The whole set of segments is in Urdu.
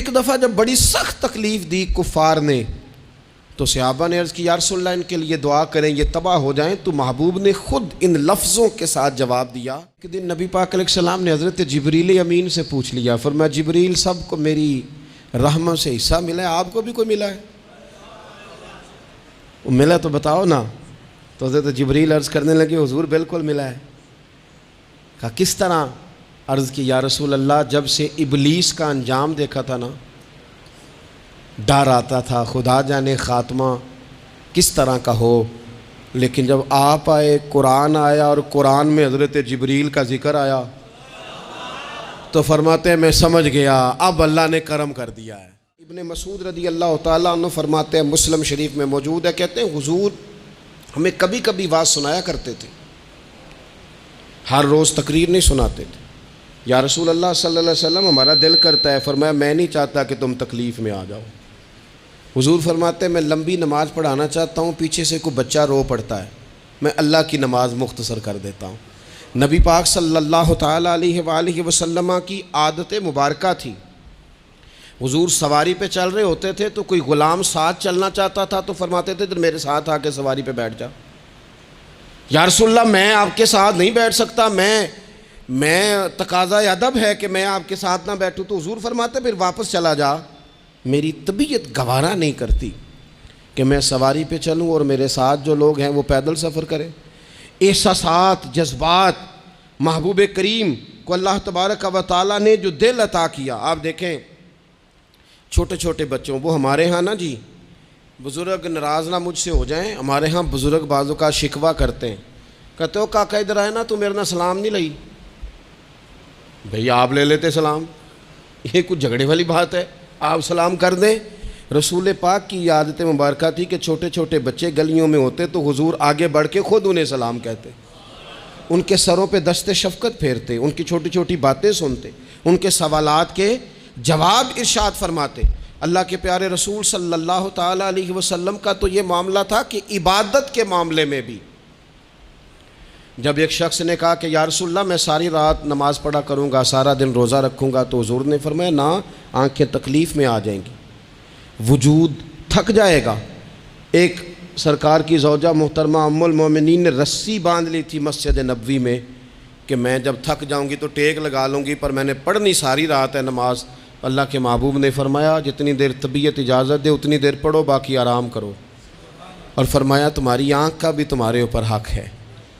ایک دفعہ جب بڑی سخت تکلیف دی کفار نے تو صحابہ نے عرض کی یا رسول اللہ ان کے لیے دعا کریں یہ تباہ ہو جائیں، تو محبوب نے خود ان لفظوں کے ساتھ جواب دیا۔ ایک دن نبی پاک علیہ السلام نے حضرت جبریل امین سے پوچھ لیا، فرمایا جبریل سب کو میری رحمت سے حصہ ملا ہے، آپ کو بھی کوئی ملا ہے؟ وہ ملا تو بتاؤ نا۔ تو حضرت جبریل عرض کرنے لگے حضور بالکل ملا ہے۔ کہا کس طرح؟ عرض کی یا رسول اللہ جب سے ابلیس کا انجام دیکھا تھا نا، ڈر آتا تھا خدا جانے خاتمہ کس طرح کا ہو، لیکن جب آپ آئے، قرآن آیا اور قرآن میں حضرت جبریل کا ذکر آیا تو فرماتے ہیں میں سمجھ گیا اب اللہ نے کرم کر دیا ہے۔ ابن مسعود رضی اللہ تعالیٰ عنہ فرماتے ہیں، مسلم شریف میں موجود ہے، کہتے ہیں حضور ہمیں کبھی کبھی بات سنایا کرتے تھے، ہر روز تقریر نہیں سناتے تھے۔ یا رسول اللہ صلی اللہ علیہ وسلم ہمارا دل کرتا ہے، فرمایا میں نہیں چاہتا کہ تم تکلیف میں آ جاؤ۔ حضور فرماتے ہیں میں لمبی نماز پڑھانا چاہتا ہوں، پیچھے سے کوئی بچہ رو پڑتا ہے، میں اللہ کی نماز مختصر کر دیتا ہوں۔ نبی پاک صلی اللہ تعالیٰ علیہ وآلہ وسلم کی عادت مبارکہ تھی، حضور سواری پہ چل رہے ہوتے تھے تو کوئی غلام ساتھ چلنا چاہتا تھا تو فرماتے تھے تو میرے ساتھ آ کے سواری پہ بیٹھ جا۔ یا رسول اللہ میں آپ کے ساتھ نہیں بیٹھ سکتا، میں تقاضا ادب ہے کہ میں آپ کے ساتھ نہ بیٹھوں۔ تو حضور فرماتے پھر واپس چلا جا، میری طبیعت گوارا نہیں کرتی کہ میں سواری پہ چلوں اور میرے ساتھ جو لوگ ہیں وہ پیدل سفر کریں۔ احساسات، جذبات محبوب کریم کو اللہ تبارک و تعالیٰ نے جو دل عطا کیا، آپ دیکھیں چھوٹے چھوٹے بچوں، وہ ہمارے ہاں نا جی بزرگ ناراض نہ مجھ سے ہو جائیں، ہمارے ہاں بزرگ بعضوں کا شکوہ کرتے ہیں، کہتے ہو کاکا ادھر آئے نا تو میرے نہ سلام نہیں لئی۔ بھئی آپ لے لیتے سلام، یہ کچھ جھگڑے والی بات ہے؟ آپ سلام کر دیں۔ رسول پاک کی عادت مبارکہ تھی کہ چھوٹے چھوٹے بچے گلیوں میں ہوتے تو حضور آگے بڑھ کے خود انہیں سلام کہتے، ان کے سروں پہ دست شفقت پھیرتے، ان کی چھوٹی چھوٹی باتیں سنتے، ان کے سوالات کے جواب ارشاد فرماتے۔ اللہ کے پیارے رسول صلی اللہ تعالیٰ علیہ وسلم کا تو یہ معاملہ تھا کہ عبادت کے معاملے میں بھی جب ایک شخص نے کہا کہ یا رسول اللہ میں ساری رات نماز پڑھا کروں گا، سارا دن روزہ رکھوں گا، تو حضور نے فرمایا نہ، آنکھیں تکلیف میں آ جائیں گی، وجود تھک جائے گا۔ ایک سرکار کی زوجہ محترمہ ام المومنین نے رسی باندھ لی تھی مسجد نبوی میں کہ میں جب تھک جاؤں گی تو ٹیک لگا لوں گی، پر میں نے پڑھنی ساری رات ہے نماز۔ اللہ کے محبوب نے فرمایا جتنی دیر طبیعت اجازت دے اتنی دیر پڑھو، باقی آرام کرو، اور فرمایا تمہاری آنکھ کا بھی تمہارے اوپر حق ہے،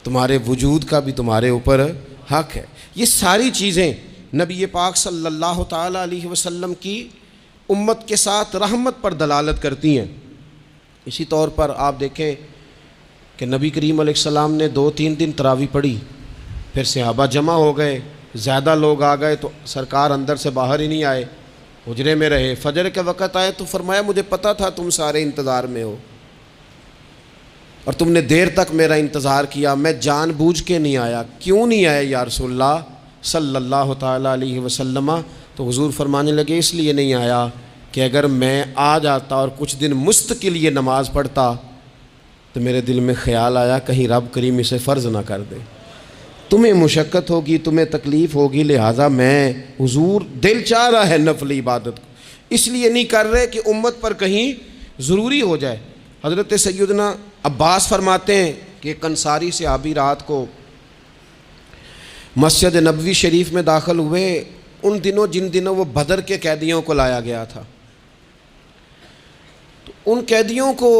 تمہارے وجود کا بھی تمہارے اوپر حق ہے۔ یہ ساری چیزیں نبی پاک صلی اللہ تعالیٰ علیہ وسلم کی امت کے ساتھ رحمت پر دلالت کرتی ہیں۔ اسی طور پر آپ دیکھیں کہ نبی کریم علیہ السلام نے 2-3 دن تراویح پڑھی، پھر صحابہ جمع ہو گئے، زیادہ لوگ آ گئے تو سرکار اندر سے باہر ہی نہیں آئے، حجرے میں رہے۔ فجر کے وقت آئے تو فرمایا مجھے پتہ تھا تم سارے انتظار میں ہو اور تم نے دیر تک میرا انتظار کیا، میں جان بوجھ کے نہیں آیا۔ کیوں نہیں آئے یا رسول اللہ صلی اللہ تعالیٰ علیہ وسلم؟ تو حضور فرمانے لگے اس لیے نہیں آیا کہ اگر میں آ جاتا اور کچھ دن مستقل یہ نماز پڑھتا تو میرے دل میں خیال آیا کہیں رب کریم اسے فرض نہ کر دے، تمہیں مشقت ہوگی، تمہیں تکلیف ہوگی، لہٰذا میں حضور دل چاہ رہا ہے نفل عبادت کو، اس لیے نہیں کر رہے کہ امت پر کہیں ضروری ہو جائے۔ حضرت سیدنا عباس فرماتے ہیں کہ ایک انصاری صحابی رات کو مسجد نبوی شریف میں داخل ہوئے، ان دنوں جن دنوں وہ بدر کے قیدیوں کو لایا گیا تھا، تو ان قیدیوں کو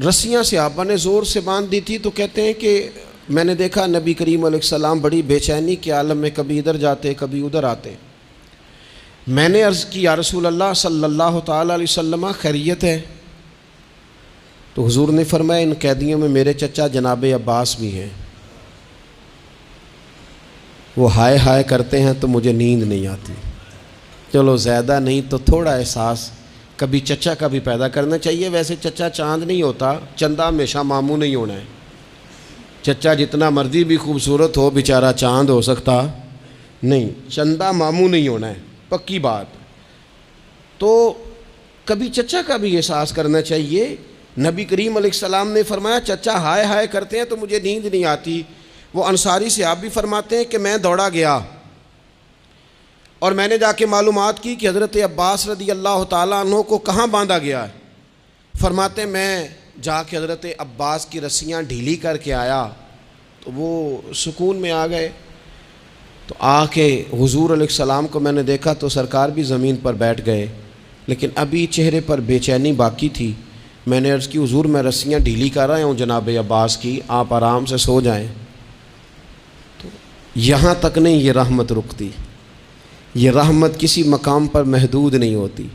رسیاں صحابہ نے زور سے باندھ دی تھی، تو کہتے ہیں کہ میں نے دیکھا نبی کریم علیہ السلام بڑی بے چینی کے عالم میں کبھی ادھر جاتے کبھی ادھر آتے۔ میں نے عرض کی یا رسول اللہ صلی اللہ تعالیٰ علیہ وسلم خیریت ہے؟ تو حضور نے فرمایا ان قیدیوں میں میرے چچا جناب عباس بھی ہیں، وہ ہائے ہائے کرتے ہیں تو مجھے نیند نہیں آتی۔ چلو زیادہ نہیں تو تھوڑا احساس کبھی چچا کا بھی پیدا کرنا چاہیے۔ ویسے چچا چاند نہیں ہوتا، چندہ ہمیشہ ماموں نہیں ہونا ہے۔ چچا جتنا مرضی بھی خوبصورت ہو بیچارہ چاند ہو سکتا نہیں، چندہ ماموں نہیں ہونا ہے، پکی بات۔ تو کبھی چچا کا بھی احساس کرنا چاہیے۔ نبی کریم علیہ السلام نے فرمایا چچا ہائے ہائے کرتے ہیں تو مجھے نیند نہیں آتی۔ وہ انصاری صحابی فرماتے ہیں کہ میں دوڑا گیا، اور میں نے جا کے معلومات کی کہ حضرت عباس رضی اللہ تعالیٰ عنہ کو کہاں باندھا گیا ہے. فرماتے میں جا کے حضرت عباس کی رسیاں ڈھیلی کر کے آیا تو وہ سکون میں آ گئے. تو آ کے حضور علیہ السلام کو میں نے دیکھا تو سرکار بھی زمین پر بیٹھ گئے، لیکن ابھی چہرے پر بے چینی باقی تھی. میں نے عرض کی حضور میں رسیاں ڈھیلی کر رہا ہوں جناب عباس کی، آپ آرام سے سو جائیں. تو یہاں تک نہیں یہ رحمت رکتی، یہ رحمت کسی مقام پر محدود نہیں ہوتی.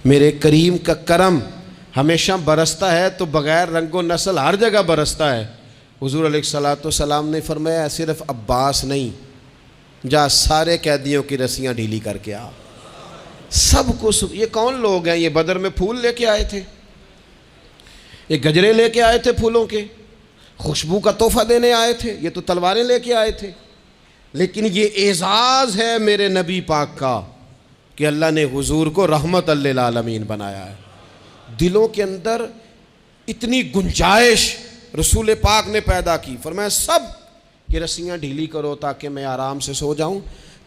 میرے کریم کا کرم ہمیشہ برستا ہے تو بغیر رنگ و نسل ہر جگہ برستا ہے. حضور علیہ السلام نے فرمایا صرف عباس نہیں، جا سارے قیدیوں کی رسیاں ڈھیلی کر کے آ. سب کو یہ کون لوگ ہیں؟ یہ بدر میں پھول لے کے آئے تھے، یہ گجرے لے کے آئے تھے پھولوں کے، خوشبو کا تحفہ دینے آئے تھے، یہ تو تلواریں لے کے آئے تھے. لیکن یہ اعزاز ہے میرے نبی پاک کا کہ اللہ نے حضور کو رحمت للعالمین بنایا ہے. دلوں کے اندر اتنی گنجائش رسول پاک نے پیدا کی. فرمایا سب کہ رسیاں ڈھیلی کرو تاکہ میں آرام سے سو جاؤں.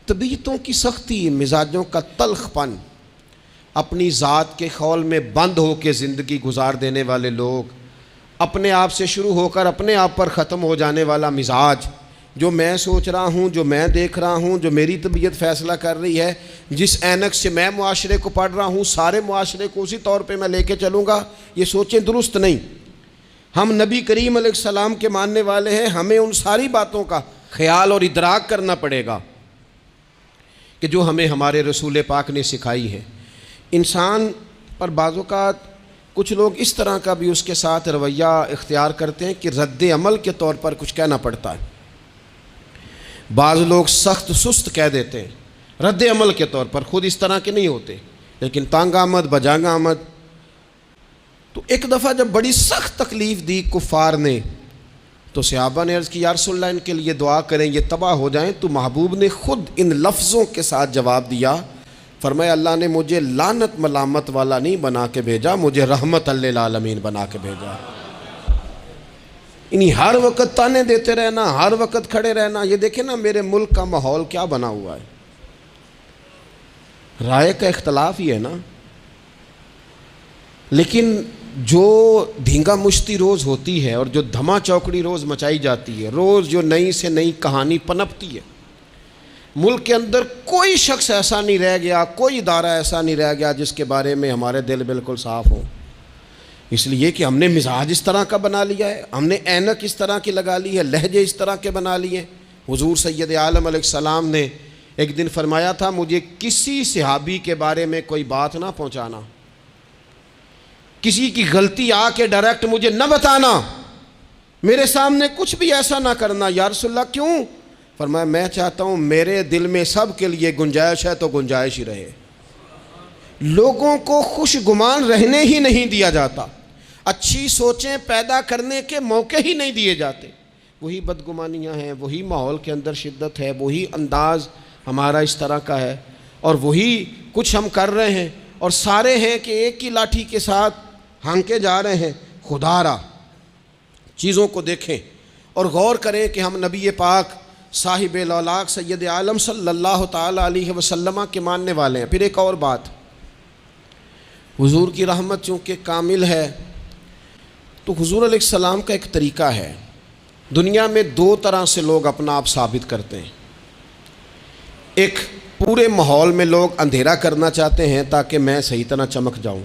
طبیعتوں کی سختی، مزاجوں کا تلخ پن، اپنی ذات کے خول میں بند ہو کے زندگی گزار دینے والے لوگ، اپنے آپ سے شروع ہو کر اپنے آپ پر ختم ہو جانے والا مزاج، جو میں سوچ رہا ہوں، جو میں دیکھ رہا ہوں، جو میری طبیعت فیصلہ کر رہی ہے، جس اینک سے میں معاشرے کو پڑھ رہا ہوں سارے معاشرے کو اسی طور پہ میں لے کے چلوں گا، یہ سوچیں درست نہیں. ہم نبی کریم علیہ السلام کے ماننے والے ہیں، ہمیں ان ساری باتوں کا خیال اور ادراک کرنا پڑے گا کہ جو ہمیں ہمارے رسول پاک نے سکھائی ہے. انسان پر بعض اوقات کچھ لوگ اس طرح کا بھی اس کے ساتھ رویہ اختیار کرتے ہیں کہ رد عمل کے طور پر کچھ کہنا پڑتا ہے. بعض لوگ سخت سست کہہ دیتے ہیں رد عمل کے طور پر، خود اس طرح کے نہیں ہوتے لیکن تانگ آمد بجانگ آمد. تو ایک دفعہ جب بڑی سخت تکلیف دی کفار نے تو صحابہ نے عرض کی یا رسول اللہ ان کے لیے دعا کریں یہ تباہ ہو جائیں. تو محبوب نے خود ان لفظوں کے ساتھ جواب دیا، فرمایا اللہ نے مجھے لعنت ملامت والا نہیں بنا کے بھیجا، مجھے رحمت للعالمین بنا کے بھیجا. انہیں ہر وقت تانے دیتے رہنا، ہر وقت کھڑے رہنا. یہ دیکھیں نا میرے ملک کا ماحول کیا بنا ہوا ہے، رائے کا اختلاف ہی ہے نا، لیکن جو دھینگا مشتی روز ہوتی ہے اور جو دھما چوکڑی روز مچائی جاتی ہے، روز جو نئی سے نئی کہانی پنپتی ہے، ملک کے اندر کوئی شخص ایسا نہیں رہ گیا، کوئی ادارہ ایسا نہیں رہ گیا جس کے بارے میں ہمارے دل بالکل صاف ہو. اس لیے کہ ہم نے مزاج اس طرح کا بنا لیا ہے، ہم نے اینک اس طرح کی لگا لی ہے، لہجے اس طرح کے بنا لیے. حضور سید عالم علیہ السلام نے ایک دن فرمایا تھا مجھے کسی صحابی کے بارے میں کوئی بات نہ پہنچانا، کسی کی غلطی آ کے ڈائریکٹ مجھے نہ بتانا، میرے سامنے کچھ بھی ایسا نہ کرنا. یا رسول اللہ کیوں؟ فرمایا میں چاہتا ہوں میرے دل میں سب کے لیے گنجائش ہے تو گنجائش ہی رہے. لوگوں کو خوش گمان رہنے ہی نہیں دیا جاتا، اچھی سوچیں پیدا کرنے کے موقع ہی نہیں دیے جاتے. وہی بدگمانیاں ہیں، وہی ماحول کے اندر شدت ہے، وہی انداز ہمارا اس طرح کا ہے، اور وہی کچھ ہم کر رہے ہیں، اور سارے ہیں کہ ایک ہی لاٹھی کے ساتھ ہانکے جا رہے ہیں. خدا را چیزوں کو دیکھیں اور غور کریں کہ ہم نبی پاک صاحب الاولاق سید عالم صلی اللہ تعالی علیہ وسلم کے ماننے والے ہیں. پھر ایک اور بات، حضور کی رحمت چونکہ کامل ہے تو حضور علیہ السلام کا ایک طریقہ ہے. دنیا میں دو طرح سے لوگ اپنا آپ ثابت کرتے ہیں. ایک پورے ماحول میں لوگ اندھیرا کرنا چاہتے ہیں تاکہ میں صحیح طرح چمک جاؤں.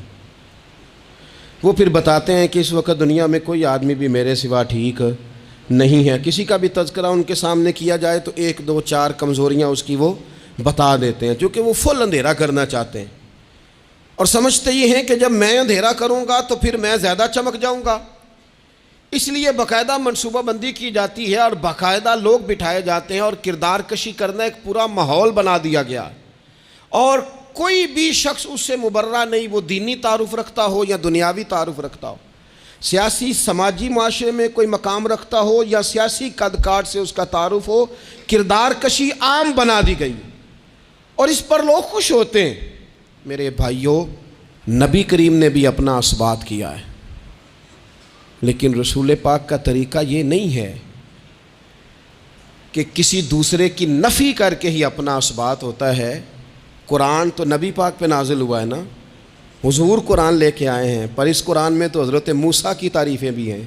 وہ پھر بتاتے ہیں کہ اس وقت دنیا میں کوئی آدمی بھی میرے سوا ٹھیک نہیں ہے. کسی کا بھی تذکرہ ان کے سامنے کیا جائے تو ایک دو چار کمزوریاں اس کی وہ بتا دیتے ہیں، کیونکہ وہ فل اندھیرا کرنا چاہتے ہیں اور سمجھتے یہ ہیں کہ جب میں اندھیرا کروں گا تو پھر میں زیادہ چمک جاؤں گا. اس لیے باقاعدہ منصوبہ بندی کی جاتی ہے اور باقاعدہ لوگ بٹھائے جاتے ہیں اور کردار کشی کرنا ایک پورا ماحول بنا دیا گیا. اور کوئی بھی شخص اس سے مبرہ نہیں، وہ دینی تعارف رکھتا ہو یا دنیاوی تعارف رکھتا ہو، سیاسی سماجی معاشرے میں کوئی مقام رکھتا ہو یا سیاسی قد کاٹ سے اس کا تعارف ہو، کردار کشی عام بنا دی گئی اور اس پر لوگ خوش ہوتے ہیں. میرے بھائیوں، نبی کریم نے بھی اپنا اثبات کیا ہے، لیکن رسول پاک کا طریقہ یہ نہیں ہے کہ کسی دوسرے کی نفی کر کے ہی اپنا اثبات ہوتا ہے. قرآن تو نبی پاک پہ نازل ہوا ہے نا، حضور قرآن لے کے آئے ہیں، پر اس قرآن میں تو حضرت موسیٰ کی تعریفیں بھی ہیں،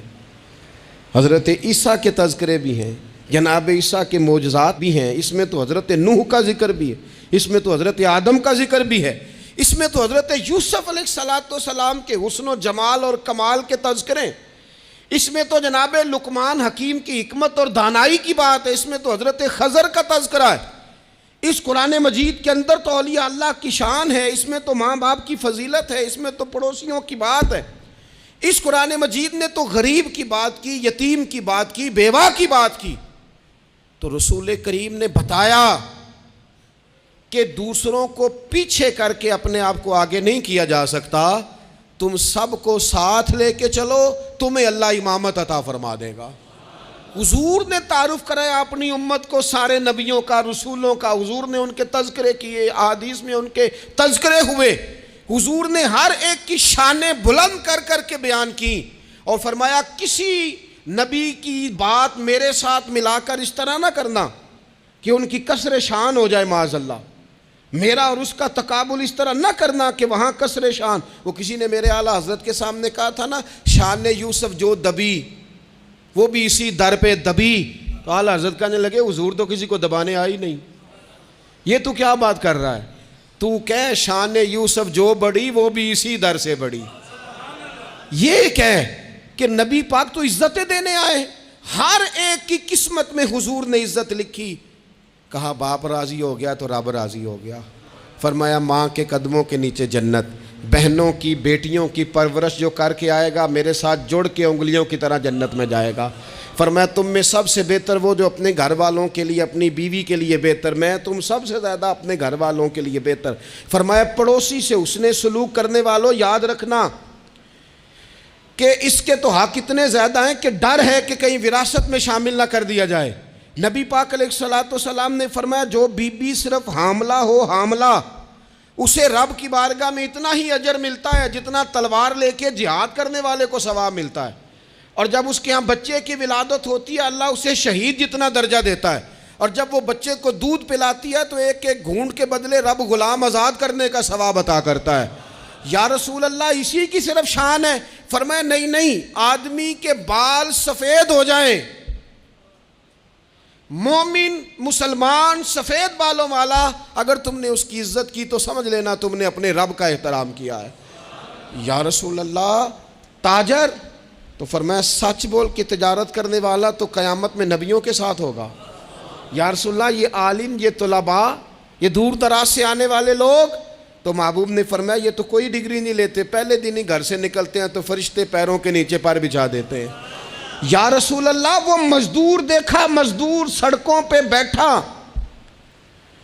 حضرت عیسیٰ کے تذکرے بھی ہیں، جناب عیسیٰ کے معجزات بھی ہیں، اس میں تو حضرت نوح کا ذکر بھی ہے، اس میں تو حضرت آدم کا ذکر بھی ہے، اس میں تو حضرت یوسف علیہ السلام کے حسن و جمال اور کمال کے تذکرے، اس میں تو جناب لقمان حکیم کی حکمت اور دانائی کی بات ہے، اس میں تو حضرت خضر کا تذکرہ ہے۔ اس قرآن مجید کے اندر تو اولیاء اللہ کی شان ہے، اس میں تو ماں باپ کی فضیلت ہے، اس میں تو پڑوسیوں کی بات ہے۔ اس قرآن مجید نے تو غریب کی بات کی، یتیم کی بات کی، بیوہ کی بات کی۔ تو رسول کریم نے بتایا کہ دوسروں کو پیچھے کر کے اپنے آپ کو آگے نہیں کیا جا سکتا، تم سب کو ساتھ لے کے چلو، تمہیں اللہ امامت عطا فرما دے گا۔ حضور نے تعارف کرایا اپنی امت کو سارے نبیوں کا، رسولوں کا، حضور نے ان کے تذکرے کیے، احادیث میں ان کے تذکرے ہوئے، حضور نے ہر ایک کی شانیں بلند کر کر کے بیان کی، اور فرمایا کسی نبی کی بات میرے ساتھ ملا کر اس طرح نہ کرنا کہ ان کی کسر شان ہو جائے معاذ اللہ، میرا اور اس کا تقابل اس طرح نہ کرنا کہ وہاں کسر شان۔ وہ کسی نے میرے اعلیٰ حضرت کے سامنے کہا تھا نا، شان یوسف جو دبی وہ بھی اسی در پہ دبی، تو اعلیٰ حضرت کہنے لگے حضور تو کسی کو دبانے آئی نہیں، یہ تو کیا بات کر رہا ہے، تو کہہ شان یوسف جو بڑی وہ بھی اسی در سے بڑی، یہ کہہ کہ نبی پاک تو عزتیں دینے آئے، ہر ایک کی قسمت میں حضور نے عزت لکھی۔ کہا باپ راضی ہو گیا تو رب راضی ہو گیا، فرمایا ماں کے قدموں کے نیچے جنت، بہنوں کی بیٹیوں کی پرورش جو کر کے آئے گا میرے ساتھ جڑ کے انگلیوں کی طرح جنت میں جائے گا۔ فرمایا تم میں سب سے بہتر وہ جو اپنے گھر والوں کے لیے، اپنی بیوی کے لیے بہتر، میں تم سب سے زیادہ اپنے گھر والوں کے لیے بہتر۔ فرمایا پڑوسی سے حسن سلوک کرنے والوں یاد رکھنا کہ اس کے تو حق اتنے زیادہ ہیں کہ ڈر ہے کہ کہیں وراثت میں شامل نہ کر دیا جائے۔ نبی پاک علیہ السلام نے فرمایا جو بی بی صرف حاملہ ہو، حاملہ، اسے رب کی بارگاہ میں اتنا ہی اجر ملتا ہے جتنا تلوار لے کے جہاد کرنے والے کو ثواب ملتا ہے، اور جب اس کے ہاں بچے کی ولادت ہوتی ہے اللہ اسے شہید جتنا درجہ دیتا ہے، اور جب وہ بچے کو دودھ پلاتی ہے تو ایک ایک گھونٹ کے بدلے رب غلام آزاد کرنے کا ثواب عطا کرتا ہے۔ یا رسول اللہ اسی کی صرف شان ہے؟ فرمایا نہیں، آدمی کے بال سفید ہو جائیں، مومن مسلمان سفید بالوں والا، اگر تم نے اس کی عزت کی تو سمجھ لینا تم نے اپنے رب کا احترام کیا ہے۔ یا رسول اللہ تاجر؟ تو فرمایا سچ بول کے تجارت کرنے والا تو قیامت میں نبیوں کے ساتھ ہوگا۔ یا رسول اللہ یہ عالم، یہ طلباء، یہ دور دراز سے آنے والے لوگ؟ تو محبوب نے فرمایا یہ تو کوئی ڈگری نہیں لیتے، پہلے دن ہی گھر سے نکلتے ہیں تو فرشتے پیروں کے نیچے پر بچھا دیتے ہیں۔ یا رسول اللہ وہ مزدور دیکھا، مزدور سڑکوں پہ بیٹھا،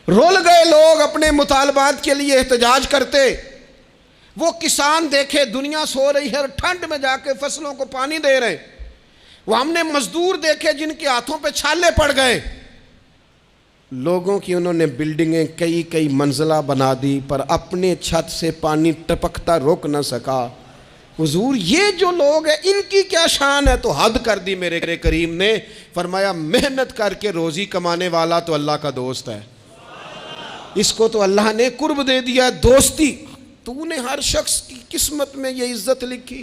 رول گئے لوگ اپنے مطالبات کے لیے احتجاج کرتے، وہ کسان دیکھے دنیا سو رہی ہے اور ٹھنڈ میں جا کے فصلوں کو پانی دے رہے، وہ ہم نے مزدور دیکھے جن کے ہاتھوں پہ چھالے پڑ گئے، لوگوں کی انہوں نے بلڈنگیں کئی منزلہ بنا دی پر اپنے چھت سے پانی ٹپکتا روک نہ سکا۔ حضور یہ جو لوگ ہیں ان کی کیا شان ہے؟ تو حد کر دی میرے کریم نے، فرمایا محنت کر کے روزی کمانے والا تو اللہ کا دوست ہے، اس کو تو اللہ نے قرب دے دیا دوستی۔ تو نے ہر شخص کی قسمت میں یہ عزت لکھی،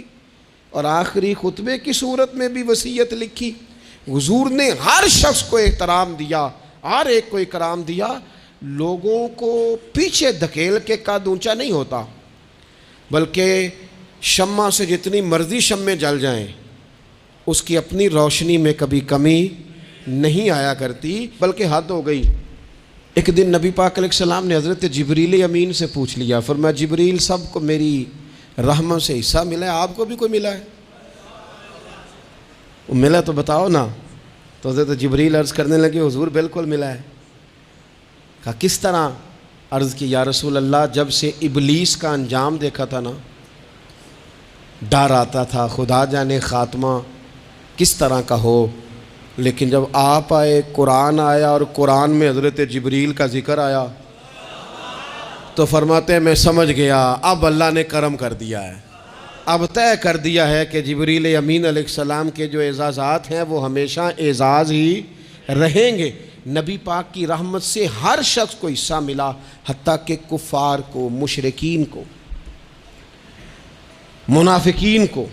اور آخری خطبے کی صورت میں بھی وصیت لکھی۔ حضور نے ہر شخص کو احترام دیا، ہر ایک کو اکرام دیا۔ لوگوں کو پیچھے دھکیل کے قد اونچا نہیں ہوتا، بلکہ شمع سے جتنی مرضی شمعیں جل جائیں اس کی اپنی روشنی میں کبھی کمی نہیں آیا کرتی، بلکہ حد ہو گئی۔ ایک دن نبی پاک علیہ السلام نے حضرت جبریل امین سے پوچھ لیا، فرمایا جبریل سب کو میری رحمت سے حصہ ملا ہے، آپ کو بھی کوئی ملا ہے؟ وہ ملا تو بتاؤ نا۔ تو حضرت جبریل عرض کرنے لگے حضور بالکل ملا ہے۔ کہا کس طرح؟ عرض کی یا رسول اللہ جب سے ابلیس کا انجام دیکھا تھا نا ڈر آتا تھا، خدا جانے خاتمہ کس طرح کا ہو، لیکن جب آپ آئے، قرآن آیا اور قرآن میں حضرت جبریل کا ذکر آیا تو فرماتے ہیں میں سمجھ گیا اب اللہ نے کرم کر دیا ہے، اب طے کر دیا ہے کہ جبریل امین علیہ السلام کے جو اعزازات ہیں وہ ہمیشہ اعزاز ہی رہیں گے۔ نبی پاک کی رحمت سے ہر شخص کو حصہ ملا، حتیٰ کہ کفار کو، مشرکین کو، منافقین کو۔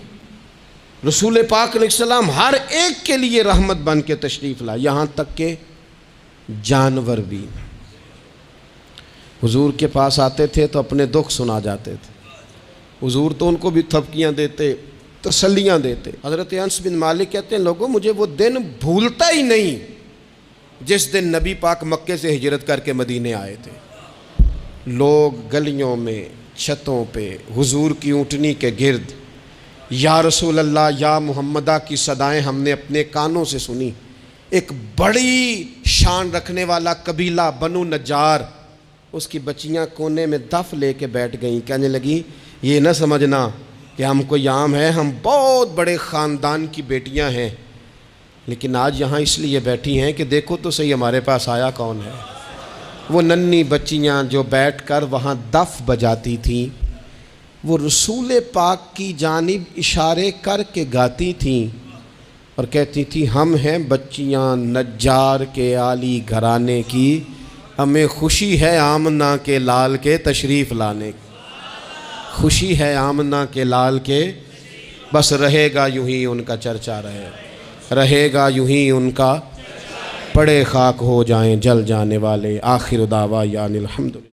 رسول پاک علیہ السلام ہر ایک کے لیے رحمت بن کے تشریف لائے، یہاں تک کہ جانور بھی حضور کے پاس آتے تھے تو اپنے دکھ سنا جاتے تھے۔ حضور تو ان کو بھی تھپکیاں دیتے، تسلیاں دیتے۔ حضرت انس بن مالک کہتے ہیں لوگوں مجھے وہ دن بھولتا ہی نہیں جس دن نبی پاک مکے سے ہجرت کر کے مدینے آئے تھے۔ لوگ گلیوں میں، چھتوں پہ حضور کی اونٹنی کے گرد یا رسول اللہ یا محمدہ کی صدائیں ہم نے اپنے کانوں سے سنی۔ ایک بڑی شان رکھنے والا قبیلہ بنو نجار، اس کی بچیاں کونے میں دف لے کے بیٹھ گئیں، کہنے لگی یہ نہ سمجھنا کہ ہم کوئی عام ہے، ہم بہت بڑے خاندان کی بیٹیاں ہیں، لیکن آج یہاں اس لیے بیٹھی ہیں کہ دیکھو تو صحیح ہمارے پاس آیا کون ہے۔ وہ ننھی بچیاں جو بیٹھ کر وہاں دف بجاتی تھیں، وہ رسول پاک کی جانب اشارے کر کے گاتی تھیں اور کہتی تھی ہم ہیں بچیاں نجار کے عالی گھرانے کی، ہمیں خوشی ہے آمنہ کے لال کے تشریف لانے کی، خوشی ہے آمنہ کے لال کے، بس رہے گا یوں ہی ان کا چرچا رہے گا یوں ہی ان کا، پڑے خاک ہو جائیں جل جانے والے، آخر دعویٰ یعنی الحمدللہ۔